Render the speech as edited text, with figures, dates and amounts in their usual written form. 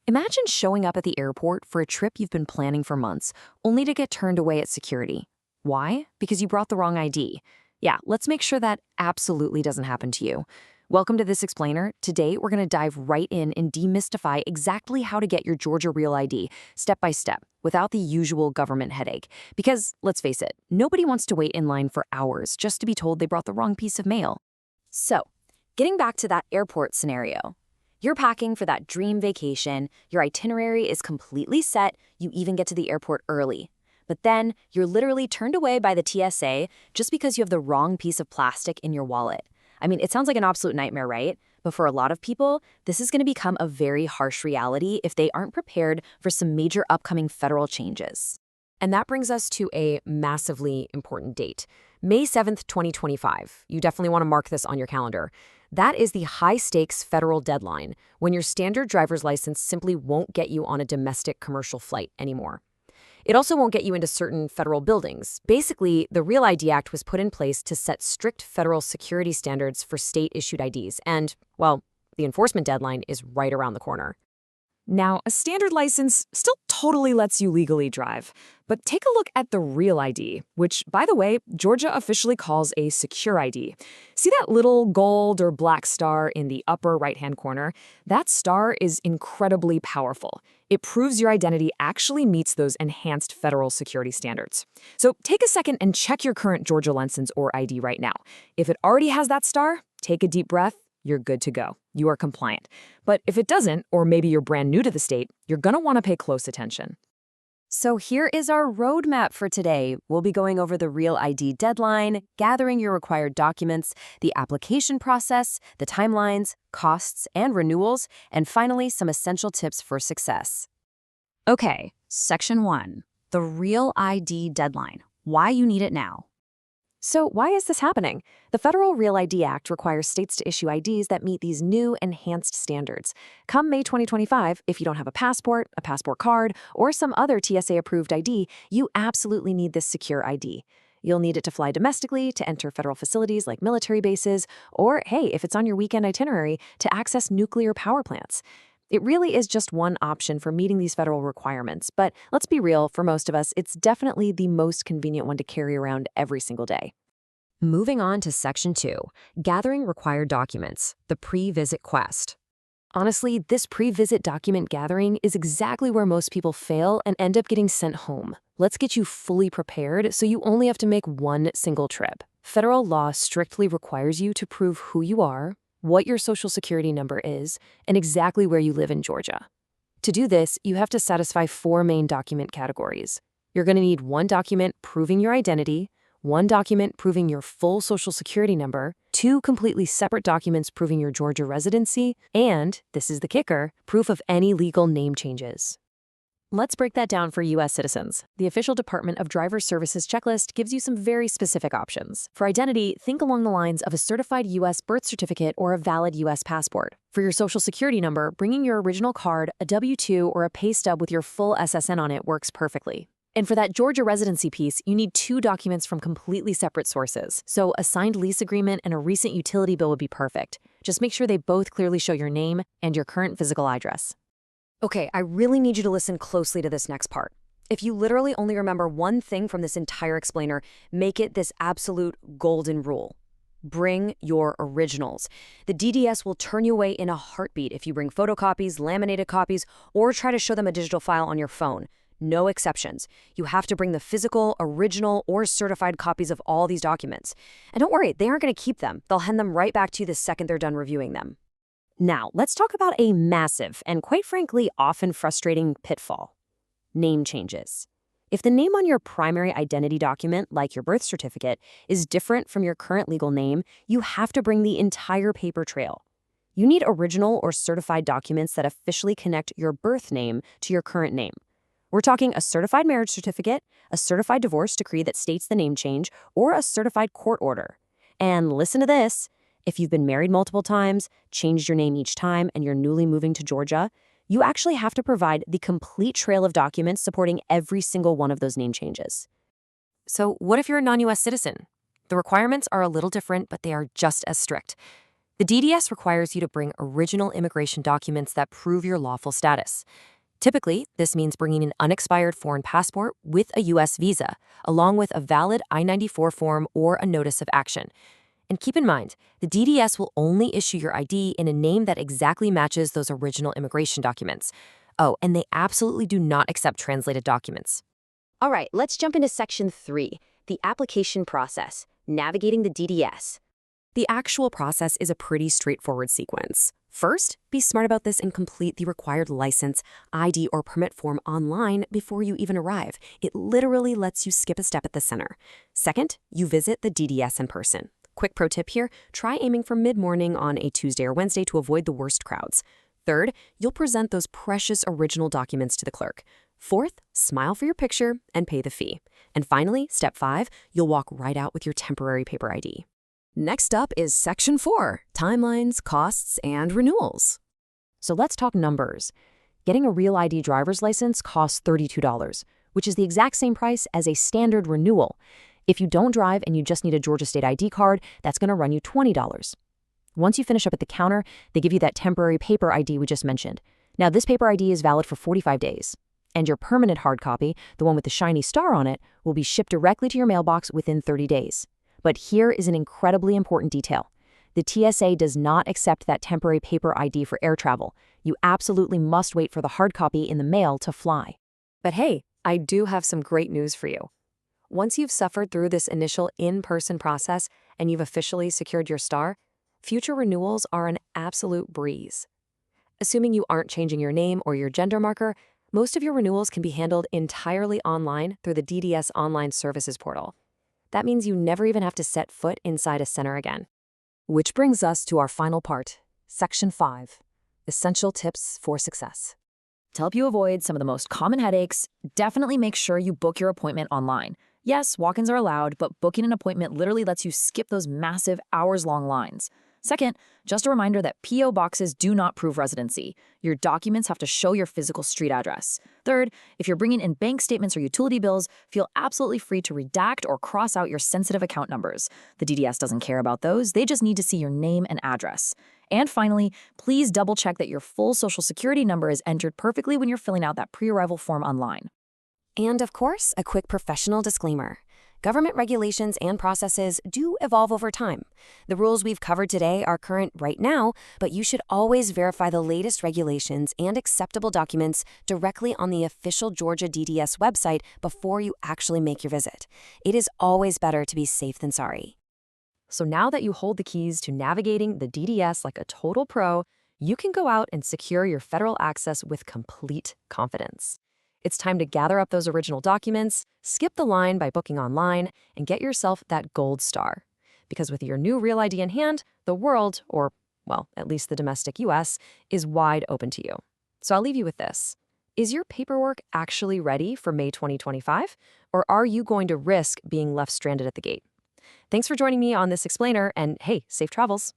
Imagine showing up at the airport for a trip you've been planning for months, only to get turned away at security. Why? Because you brought the wrong ID. Yeah, let's make sure that absolutely doesn't happen to you. Welcome to This Explainer. Today, we're going to dive right in and demystify exactly how to get your Georgia Real ID, step by step, without the usual government headache. Because, let's face it, nobody wants to wait in line for hours just to be told they brought the wrong piece of mail. So, getting back to that airport scenario. You're packing for that dream vacation, your itinerary is completely set, you even get to the airport early. But then, you're literally turned away by the TSA just because you have the wrong piece of plastic in your wallet. I mean, it sounds like an absolute nightmare, right? But for a lot of people, this is going to become a very harsh reality if they aren't prepared for some major upcoming federal changes. And that brings us to a massively important date, May 7th, 2025. You definitely want to mark this on your calendar. That is the high-stakes federal deadline when your standard driver's license simply won't get you on a domestic commercial flight anymore. It also won't get you into certain federal buildings. Basically, the Real ID Act was put in place to set strict federal security standards for state-issued IDs, and, well, the enforcement deadline is right around the corner. Now, a standard license still totally lets you legally drive, but take a look at the Real ID, which, by the way, Georgia officially calls a secure ID. See that little gold or black star in the upper right-hand corner? That star is incredibly powerful. It proves your identity actually meets those enhanced federal security standards. So take a second and check your current Georgia license or ID right now. If it already has that star, take a deep breath. You're good to go. You are compliant. But if it doesn't, or maybe you're brand new to the state, you're going to want to pay close attention. So here is our roadmap for today. We'll be going over the Real ID deadline, gathering your required documents, the application process, the timelines, costs, and renewals, and finally, some essential tips for success. Okay, Section 1, the Real ID deadline. Why you need it now. So why is this happening? The Federal Real ID Act requires states to issue IDs that meet these new enhanced standards. Come May 2025, if you don't have a passport card, or some other TSA-approved ID, you absolutely need this secure ID. You'll need it to fly domestically, to enter federal facilities like military bases, or, hey, if it's on your weekend itinerary, to access nuclear power plants. It really is just one option for meeting these federal requirements, but let's be real, for most of us, it's definitely the most convenient one to carry around every single day. Moving on to Section 2, gathering required documents, the pre-visit quest. Honestly, this pre-visit document gathering is exactly where most people fail and end up getting sent home. Let's get you fully prepared so you only have to make one single trip. Federal law strictly requires you to prove who you are, what your social security number is, and exactly where you live in Georgia. To do this, you have to satisfy 4 main document categories. You're going to need one document proving your identity, one document proving your full social security number, 2 completely separate documents proving your Georgia residency, and, this is the kicker, proof of any legal name changes. Let's break that down for U.S. citizens. The official Department of Driver Services checklist gives you some very specific options. For identity, think along the lines of a certified U.S. birth certificate or a valid U.S. passport. For your social security number, bringing your original card, a W-2, or a pay stub with your full SSN on it works perfectly. And for that Georgia residency piece, you need 2 documents from completely separate sources. So a signed lease agreement and a recent utility bill would be perfect. Just make sure they both clearly show your name and your current physical address. Okay, I really need you to listen closely to this next part. If you literally only remember one thing from this entire explainer, make it this absolute golden rule. Bring your originals. The DDS will turn you away in a heartbeat if you bring photocopies, laminated copies, or try to show them a digital file on your phone. No exceptions. You have to bring the physical, original, or certified copies of all these documents. And don't worry, they aren't going to keep them. They'll hand them right back to you the second they're done reviewing them. Now, let's talk about a massive and, quite frankly, often frustrating pitfall. Name changes. If the name on your primary identity document, like your birth certificate, is different from your current legal name, you have to bring the entire paper trail. You need original or certified documents that officially connect your birth name to your current name. We're talking a certified marriage certificate, a certified divorce decree that states the name change, or a certified court order. And listen to this. If you've been married multiple times, changed your name each time, and you're newly moving to Georgia, you actually have to provide the complete trail of documents supporting every single one of those name changes. So what if you're a non-U.S. citizen? The requirements are a little different, but they are just as strict. The The DDS requires you to bring original immigration documents that prove your lawful status. Typically, this means bringing an unexpired foreign passport with a U.S. visa, along with a valid I-94 form or a notice of action. And keep in mind, the DDS will only issue your ID in a name that exactly matches those original immigration documents. Oh, and they absolutely do not accept translated documents. All right, let's jump into Section 3, the application process, navigating the DDS. The actual process is a pretty straightforward sequence. First, be smart about this and complete the required license, ID, or permit form online before you even arrive. It literally lets you skip a step at the center. Second, you visit the DDS in person. Quick pro tip here, try aiming for mid-morning on a Tuesday or Wednesday to avoid the worst crowds. Third, you'll present those precious original documents to the clerk. Fourth, smile for your picture and pay the fee. And finally, step 5, you'll walk right out with your temporary paper ID. Next up is Section 4, timelines, costs, and renewals. So let's talk numbers. Getting a Real ID driver's license costs $32, which is the exact same price as a standard renewal. If you don't drive and you just need a Georgia State ID card, that's going to run you $20. Once you finish up at the counter, they give you that temporary paper ID we just mentioned. Now, this paper ID is valid for 45 days. And your permanent hard copy, the one with the shiny star on it, will be shipped directly to your mailbox within 30 days. But here is an incredibly important detail. The TSA does not accept that temporary paper ID for air travel. You absolutely must wait for the hard copy in the mail to fly. But hey, I do have some great news for you. Once you've suffered through this initial in-person process and you've officially secured your star, future renewals are an absolute breeze. Assuming you aren't changing your name or your gender marker, most of your renewals can be handled entirely online through the DDS Online Services portal. That means you never even have to set foot inside a center again. Which brings us to our final part, Section 5, Essential Tips for Success. To help you avoid some of the most common headaches, definitely make sure you book your appointment online. Yes, walk-ins are allowed, but booking an appointment literally lets you skip those massive hours-long lines. Second, just a reminder that P.O. boxes do not prove residency. Your documents have to show your physical street address. Third, if you're bringing in bank statements or utility bills, feel absolutely free to redact or cross out your sensitive account numbers. The DDS doesn't care about those, they just need to see your name and address. And finally, please double-check that your full social security number is entered perfectly when you're filling out that pre-arrival form online. And of course, a quick professional disclaimer. Government regulations and processes do evolve over time. The rules we've covered today are current right now, but you should always verify the latest regulations and acceptable documents directly on the official Georgia DDS website before you actually make your visit. It is always better to be safe than sorry. So now that you hold the keys to navigating the DDS like a total pro, you can go out and secure your federal access with complete confidence. It's time to gather up those original documents, skip the line by booking online, and get yourself that gold star. Because with your new Real ID in hand, the world, or, well, at least the domestic U.S., is wide open to you. So I'll leave you with this. Is your paperwork actually ready for May 2025? Or are you going to risk being left stranded at the gate? Thanks for joining me on this explainer, and hey, safe travels.